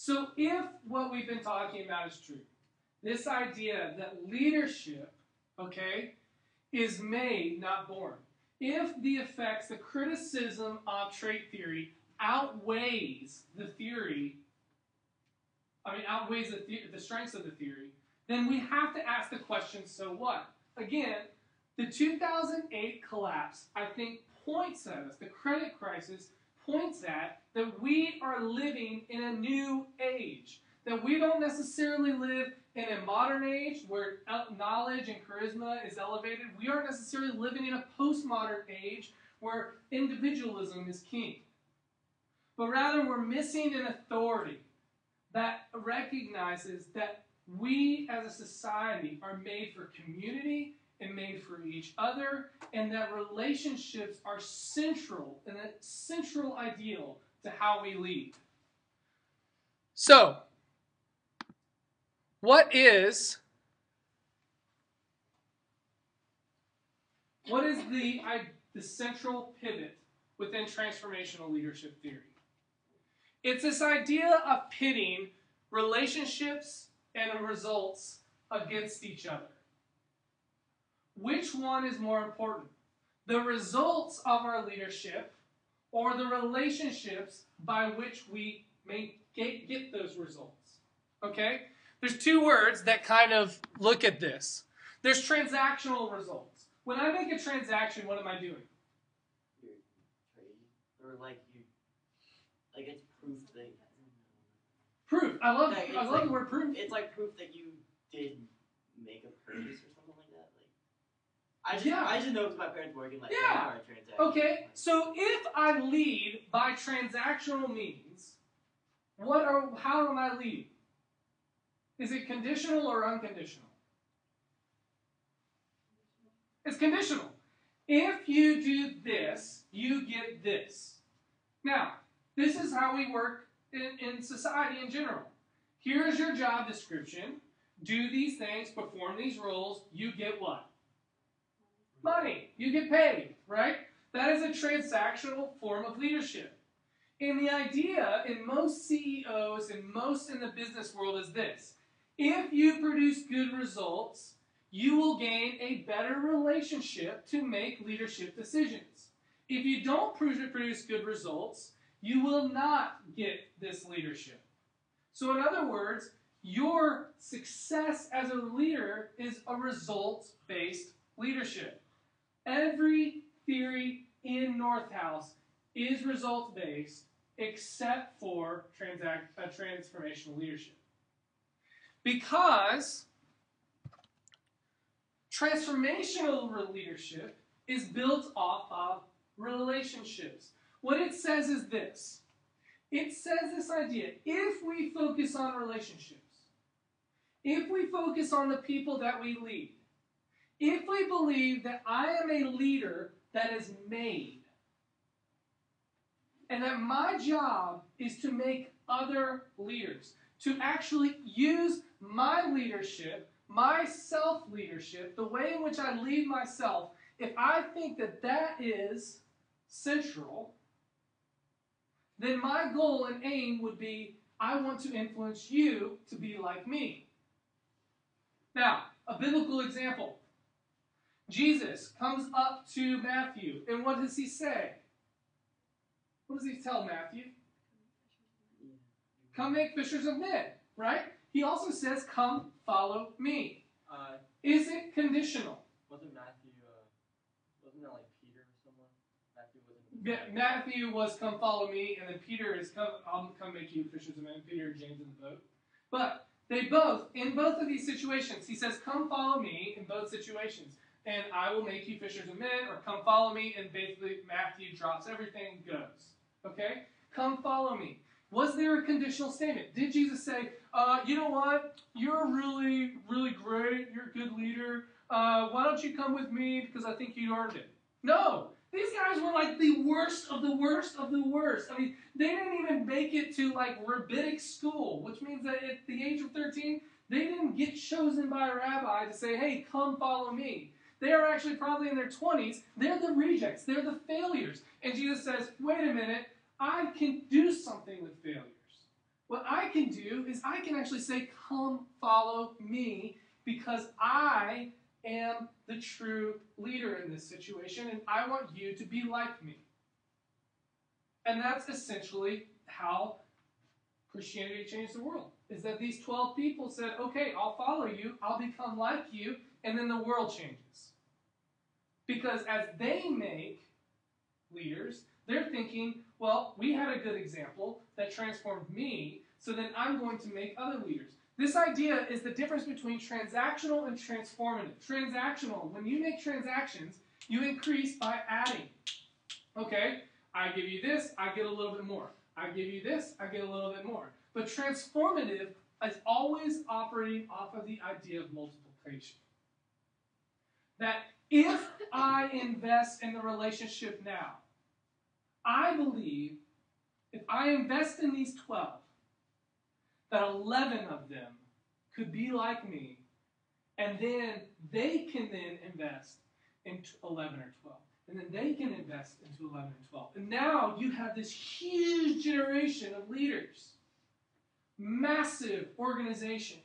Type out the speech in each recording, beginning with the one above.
So if what we've been talking about is true, this idea that leadership, okay, is made, not born. If the effects, the criticism of trait theory outweighs the theory, outweighs the strengths of the theory, then we have to ask the question, so what? Again, the 2008 collapse, I think, points at us, the credit crisis points at that we are living in a new age, that we don't necessarily live in a modern age where knowledge and charisma is elevated. We aren't necessarily living in a postmodern age where individualism is king. But rather, we're missing an authority that recognizes that we as a society are made for community and made for each other, and that relationships are central and a central ideal to how we lead. So, what is the central pivot within transformational leadership theory? It's this idea of pitting relationships and results against each other. Which one is more important? The results of our leadership or the relationships by which we may get those results? Okay? There's two words that kind of look at this. There's transactional results. When I make a transaction, what am I doing? You're trading. Or it's proof that... Proof. I love the word proof. It's like proof that you did make a purchase or something like that. I just know because my parents work in car transactions. Okay, so if I lead by transactional means, how am I leading? Is it conditional or unconditional? It's conditional. If you do this, you get this. Now, this is how we work in society in general. Here's your job description. Do these things, perform these roles, you get what? Money. You get paid, right? That is a transactional form of leadership. And the idea in most CEOs and most in the business world is this. If you produce good results, you will gain a better relationship to make leadership decisions. If you don't produce good results, you will not get this leadership. So in other words, your success as a leader is a results-based leadership. Every theory in Northhouse is results-based except for transformational leadership. Because transformational leadership is built off of relationships. What it says is this. It says this idea, if we focus on relationships, if we focus on the people that we lead, if we believe that I am a leader that is made, and that my job is to make other leaders, to actually use my leadership, my self-leadership, the way in which I lead myself, if I think that that is central, then my goal and aim would be, I want to influence you to be like me. Now, a biblical example. Jesus comes up to Matthew, and what does he say? What does he tell Matthew? Come make fishers of men, right? He also says, come follow me. Is it conditional? Wasn't Matthew, wasn't that like Peter or someone? Matthew was come follow me, and then Peter is I'll come make you fishers of men. Peter and James in the boat. But they both, in both of these situations, he says, come follow me in both situations, and I will make you fishers of men, or come follow me, and basically Matthew drops everything and goes. Okay? Come follow me. Was there a conditional statement? Did Jesus say, you know what? You're really, really great. You're a good leader. Why don't you come with me because I think you earned it? No. These guys were like the worst of the worst of the worst. I mean, they didn't even make it to like rabbinic school, which means that at the age of 13, they didn't get chosen by a rabbi to say, hey, come follow me. They are actually probably in their 20s. They're the rejects. They're the failures. And Jesus says, wait a minute. I can do something with failures. What I can do is I can actually say, come follow me, because I am the true leader in this situation, and I want you to be like me. And that's essentially how Christianity changed the world, is that these 12 people said, okay, I'll follow you, I'll become like you, and then the world changes. Because as they make leaders, they're thinking, well, we had a good example that transformed me, so then I'm going to make other leaders. This idea is the difference between transactional and transformative. Transactional, when you make transactions, you increase by adding. Okay, I give you this, I get a little bit more. I give you this, I get a little bit more. But transformative is always operating off of the idea of multiplication. That if I invest in the relationship now, I believe if I invest in these 12, that 11 of them could be like me, and then they can then invest into 11 or 12. And then they can invest into 11 and 12. And now you have this huge generation of leaders. Massive organization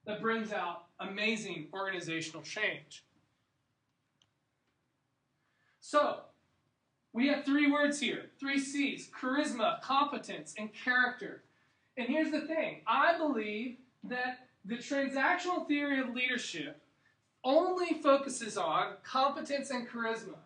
that brings out amazing organizational change. So, we have 3 words here, 3 C's: charisma, competence, and character. And here's the thing. I believe that the transactional theory of leadership only focuses on competence and charisma.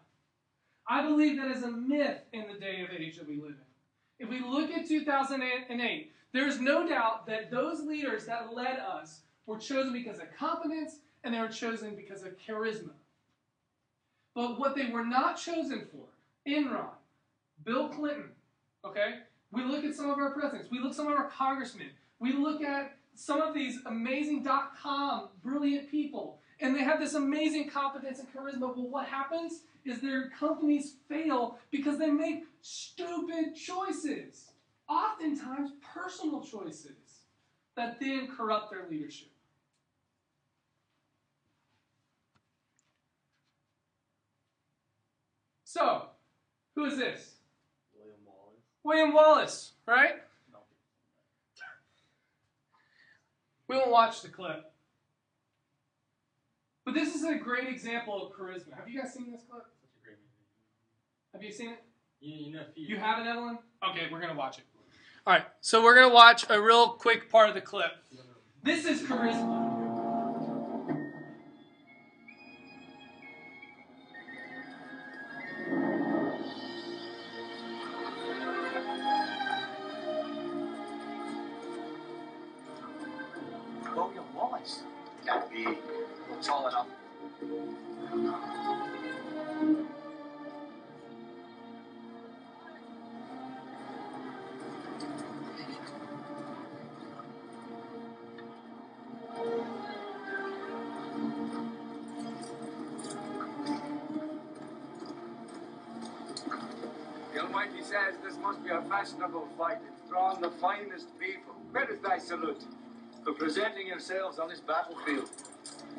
I believe that is a myth in the day of age that we live in. If we look at 2008, there's no doubt that those leaders that led us were chosen because of competence and they were chosen because of charisma. But what they were not chosen for, Enron, Bill Clinton, okay? We look at some of our presidents. We look at some of our congressmen. We look at some of these amazing .com brilliant people, and they have this amazing competence and charisma. Well, what happens is their companies fail because they make stupid choices, oftentimes personal choices, that then corrupt their leadership. So, who is this? William Wallace. William Wallace, right? We won't watch the clip. But this is a great example of charisma. Have you guys seen this clip? Such a great movie. Have you seen it? You know, You haven't, Evelyn? Okay, we're going to watch it. All right, so we're going to watch a real quick part of the clip. This is charisma. William Wallace. Can't be. Tall enough. The Almighty says this must be a fashionable fight. It's drawn the finest people. Where is thy salute for presenting yourselves on this battlefield?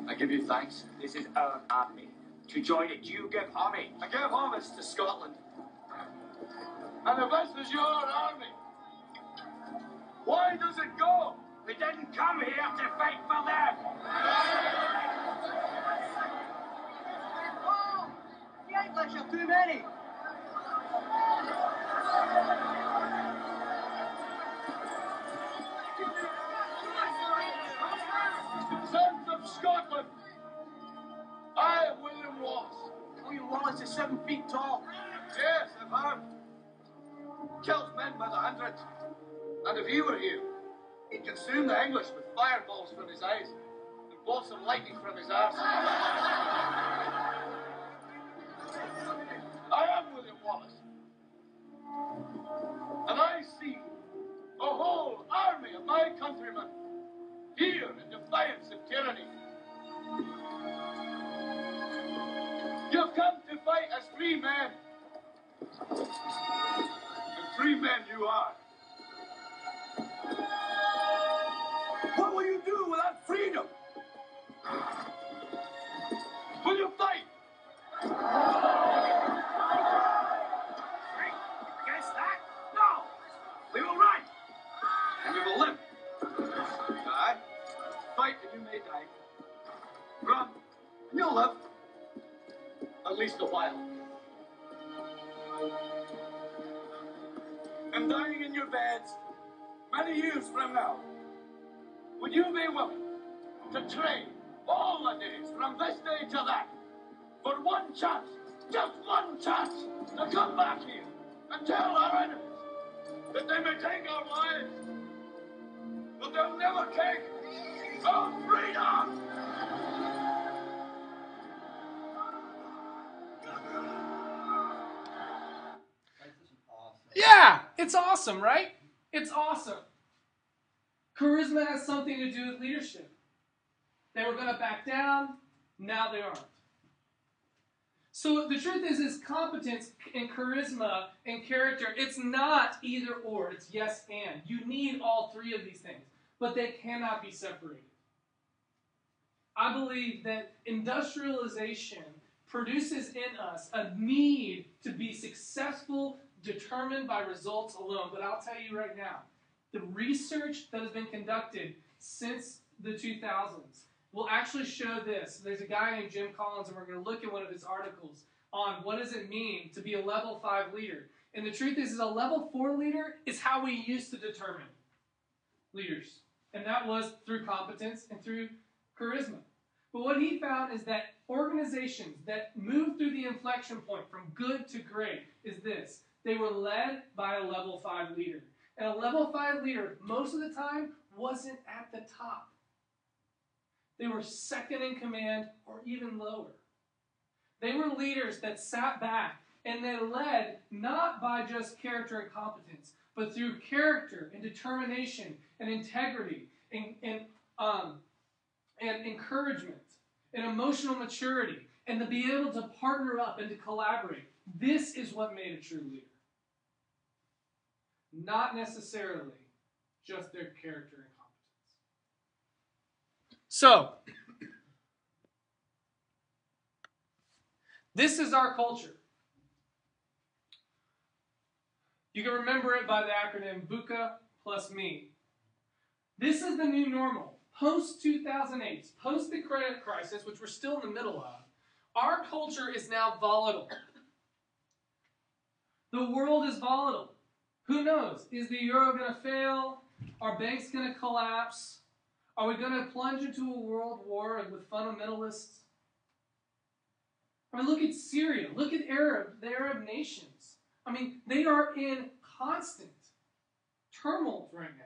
I give you thanks. This is our army. To join it, you give homage. I give homage To Scotland. and if this is your army, why does it go? We didn't come here to fight for them. Oh! The English are too many! Sons of Scotland, I am William Wallace. William Wallace is 7 feet tall. Yes, I've heard. Kills men by the hundred. And if he were here, he'd consume the English with fireballs from his eyes and bolts of lightning from his arse. I am William Wallace. And I see a whole army of my countrymen here in defiance of tyranny. You've come to fight as free men. And free men you are. What will you do without freedom? Will you fight? Against that? No! We will run! live. At least a while. And dying in your beds many years from now, would you be willing to trade all the days from this day to that for one chance, just one chance, to come back here and tell our enemies that they may take our lives, but they'll never take our freedom? Yeah, it's awesome, right? It's awesome. Charisma has something to do with leadership. They were going to back down, now they aren't. So the truth is competence and charisma and character, it's not either or, it's yes and. You need all three of these things, but they cannot be separated. I believe that industrialization produces in us a need to be successful, determined by results alone. But I'll tell you right now, the research that has been conducted since the 2000s will actually show this. There's a guy named Jim Collins, and we're going to look at one of his articles on what does it mean to be a level 5 leader. And the truth is a level 4 leader is how we used to determine leaders. And that was through competence and through charisma. But what he found is that organizations that move through the inflection point from good to great is this. They were led by a level 5 leader. And a level 5 leader, most of the time, wasn't at the top. They were second in command or even lower. They were leaders that sat back and they led not by just character and competence, but through character and determination and integrity and encouragement and emotional maturity and to be able to partner up and to collaborate. This is what made a true leader. Not necessarily just their character and competence. So, this is our culture. You can remember it by the acronym VUCA plus me. This is the new normal. Post-2008, post the credit crisis, which we're still in the middle of, our culture is now volatile. The world is volatile. Who knows? Is the euro going to fail? Are banks going to collapse? Are we going to plunge into a world war with fundamentalists? I mean, look at Syria. Look at the Arab nations. I mean, they are in constant turmoil right now.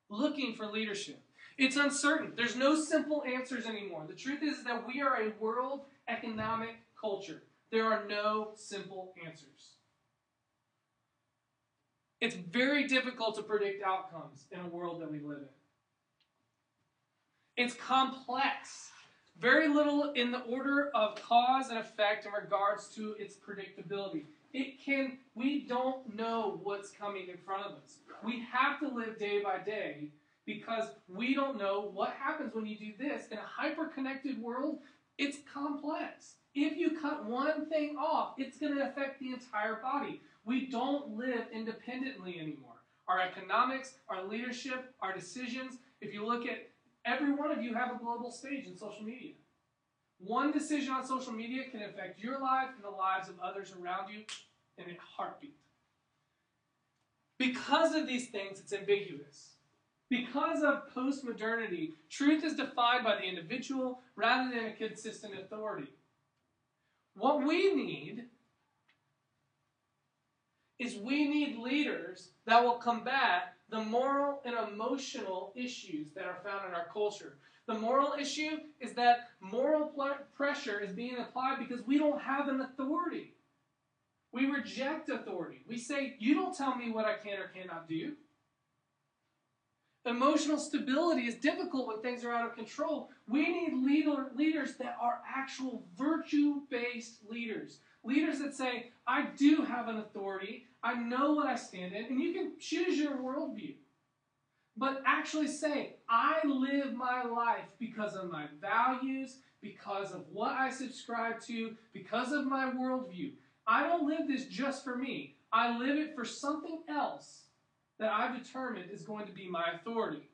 Looking for leadership. It's uncertain. There's no simple answers anymore. The truth is that we are a world economic culture. There are no simple answers. It's very difficult to predict outcomes in a world that we live in. It's complex. Very little in the order of cause and effect in regards to its predictability. We don't know what's coming in front of us. We have to live day by day because we don't know what happens when you do this. In a hyper-connected world, it's complex. If you cut one thing off, it's going to affect the entire body. We don't live independently anymore. Our economics, our leadership, our decisions, if you look at every one of you have a global stage in social media. One decision on social media can affect your life and the lives of others around you in a heartbeat. Because of these things, it's ambiguous. Because of post-modernity, truth is defined by the individual rather than a consistent authority. What we need is leaders that will combat the moral and emotional issues that are found in our culture. The moral issue is that moral pressure is being applied because we don't have an authority. We reject authority. We say, you don't tell me what I can or cannot do. Emotional stability is difficult when things are out of control. We need leaders that are actual virtue-based leaders. Leaders that say, I do have an authority, I know what I stand in, and you can choose your worldview. But actually say, I live my life because of my values, because of what I subscribe to, because of my worldview. I don't live this just for me. I live it for something else that I've determined is going to be my authority.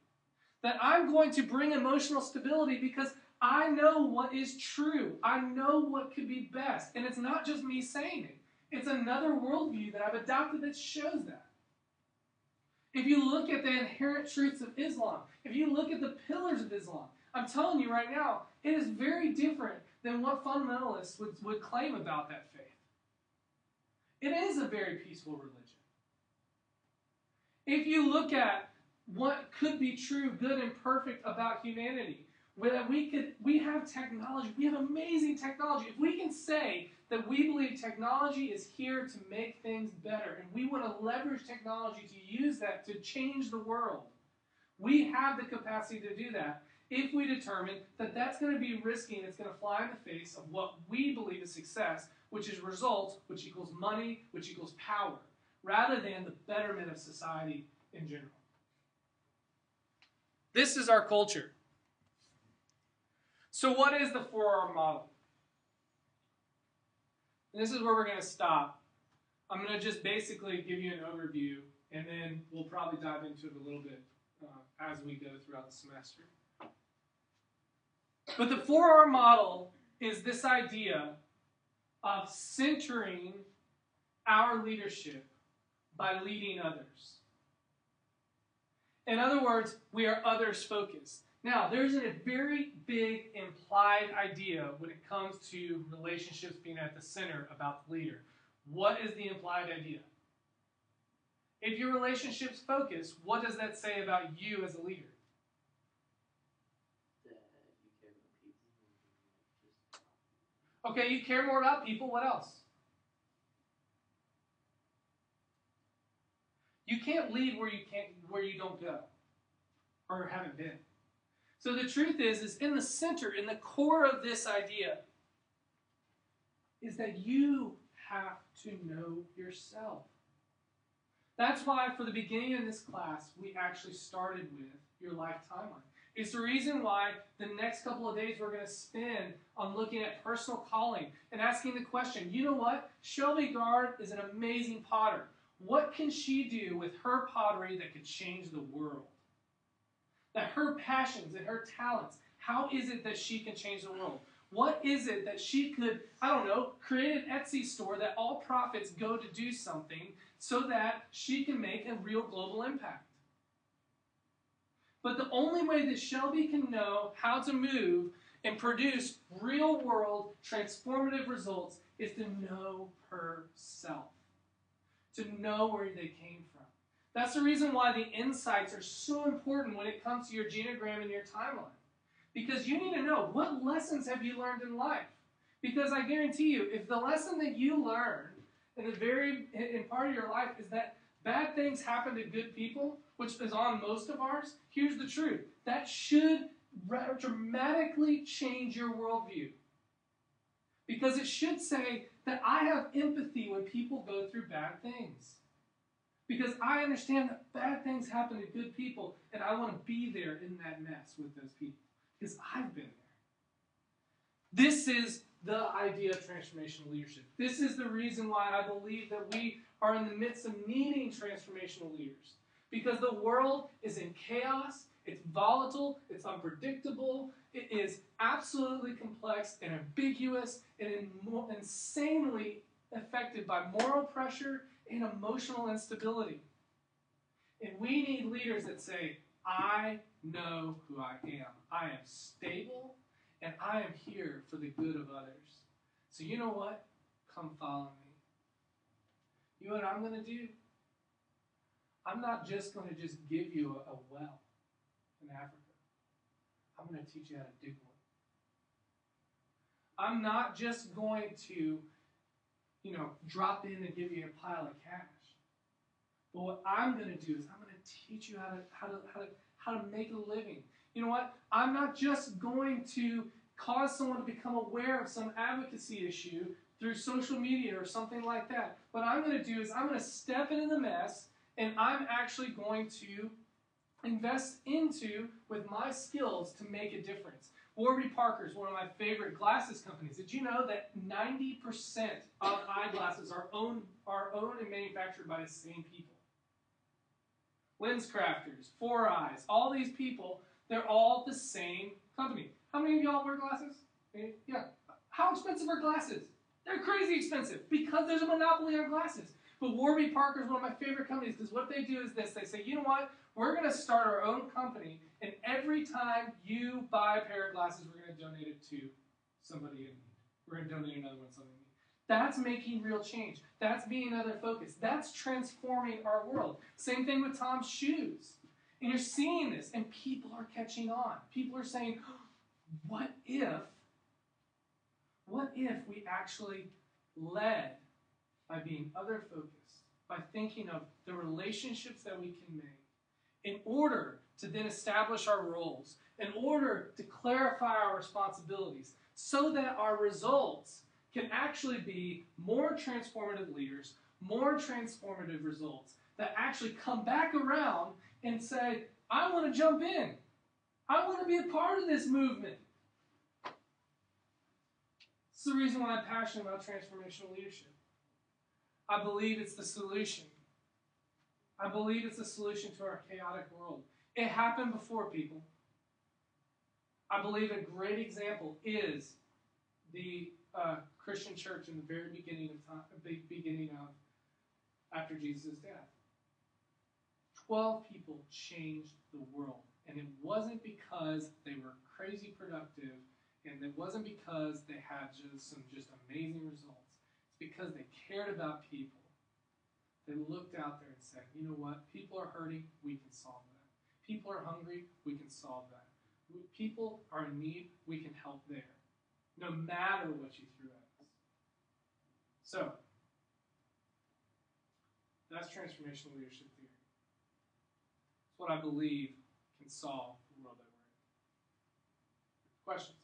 That I'm going to bring emotional stability because I know what is true. I know what could be best. And it's not just me saying it. It's another worldview that I've adopted that shows that. If you look at the inherent truths of Islam, if you look at the pillars of Islam, I'm telling you right now, it is very different than what fundamentalists would claim about that faith. It is a very peaceful religion. If you look at what could be true, good, and perfect about humanity, we have technology, we have amazing technology. If we can say that we believe technology is here to make things better, and we want to leverage technology to use that to change the world, we have the capacity to do that if we determine that that's going to be risky and it's going to fly in the face of what we believe is success, which is results, which equals money, which equals power, rather than the betterment of society in general. This is our culture. So what is the 4R model? And this is where we're going to stop. I'm going to just basically give you an overview, and then we'll probably dive into it a little bit as we go throughout the semester. But the 4R model is this idea of centering our leadership by leading others. In other words, we are others focused. Now, there's a very big implied idea when it comes to relationships being at the center about the leader. What is the implied idea? If your relationship's focused, what does that say about you as a leader? Okay, you care more about people. What else? You can't lead where you don't go or haven't been. So the truth is in the center, in the core of this idea, is that you have to know yourself. That's why for the beginning of this class, we actually started with your life timeline. It's the reason why the next couple of days we're going to spend on looking at personal calling and asking the question, you know what? Shelby Gard is an amazing potter. What can she do with her pottery that could change the world? That her passions and her talents, how is it that she can change the world? What is it that she could, create an Etsy store that all profits go to do something so that she can make a real global impact? But the only way that Shelby can know how to move and produce real-world transformative results is to know herself, to know where they came from. That's the reason why the insights are so important when it comes to your genogram and your timeline. Because you need to know, what lessons have you learned in life? Because I guarantee you, if the lesson that you learned in part of your life is that bad things happen to good people, which is on most of ours, here's the truth. That should dramatically change your worldview. Because it should say that I have empathy when people go through bad things. Because I understand that bad things happen to good people, and I want to be there in that mess with those people. Because I've been there. This is the idea of transformational leadership. This is the reason why I believe that we are in the midst of needing transformational leaders. Because the world is in chaos, it's volatile, it's unpredictable, it is absolutely complex and ambiguous and insanely affected by moral pressure and emotional instability. And we need leaders that say, I know who I am. I am stable, and I am here for the good of others. So you know what? Come follow me. You know what I'm going to do? I'm not just going to give you a well in Africa. I'm going to teach you how to dig one. I'm not just going to, drop in and give you a pile of cash. But what I'm going to do is I'm going to teach you how to make a living. You know what? I'm not just going to cause someone to become aware of some advocacy issue through social media or something like that. What I'm going to do is I'm going to step into the mess, and I'm actually going to invest into with my skills to make a difference. Warby Parker is one of my favorite glasses companies. Did you know that 90% of eyeglasses are owned and manufactured by the same people? Lens Crafters, 4 Eyes, all these people, they're all the same company. How many of y'all wear glasses? Yeah. How expensive are glasses? They're crazy expensive because there's a monopoly on glasses. But Warby Parker is one of my favorite companies because what they do is this. They say, you know what? We're going to start our own company, and every time you buy a pair of glasses, we're going to donate it to somebody in need. We're going to donate another one to somebody in need. That's making real change. That's being another focus. That's transforming our world. Same thing with Tom's shoes. And you're seeing this, and people are catching on. People are saying, what if we actually led by being other focused, by thinking of the relationships that we can make in order to then establish our roles, in order to clarify our responsibilities, so that our results can actually be more transformative leaders, more transformative results that actually come back around and say, I want to jump in. I want to be a part of this movement. It's the reason why I'm passionate about transformational leadership. I believe it's the solution. I believe it's the solution to our chaotic world. It happened before, people. I believe a great example is the Christian church in the very beginning of after Jesus' death. 12 people changed the world. And it wasn't because they were crazy productive, and it wasn't because they had just amazing results. It's because they cared about people. They looked out there and said, you know what? People are hurting, we can solve that. People are hungry, we can solve that. People are in need, we can help there. No matter what you threw at us. So, that's transformational leadership theory. It's what I believe can solve the world that we're in. Questions?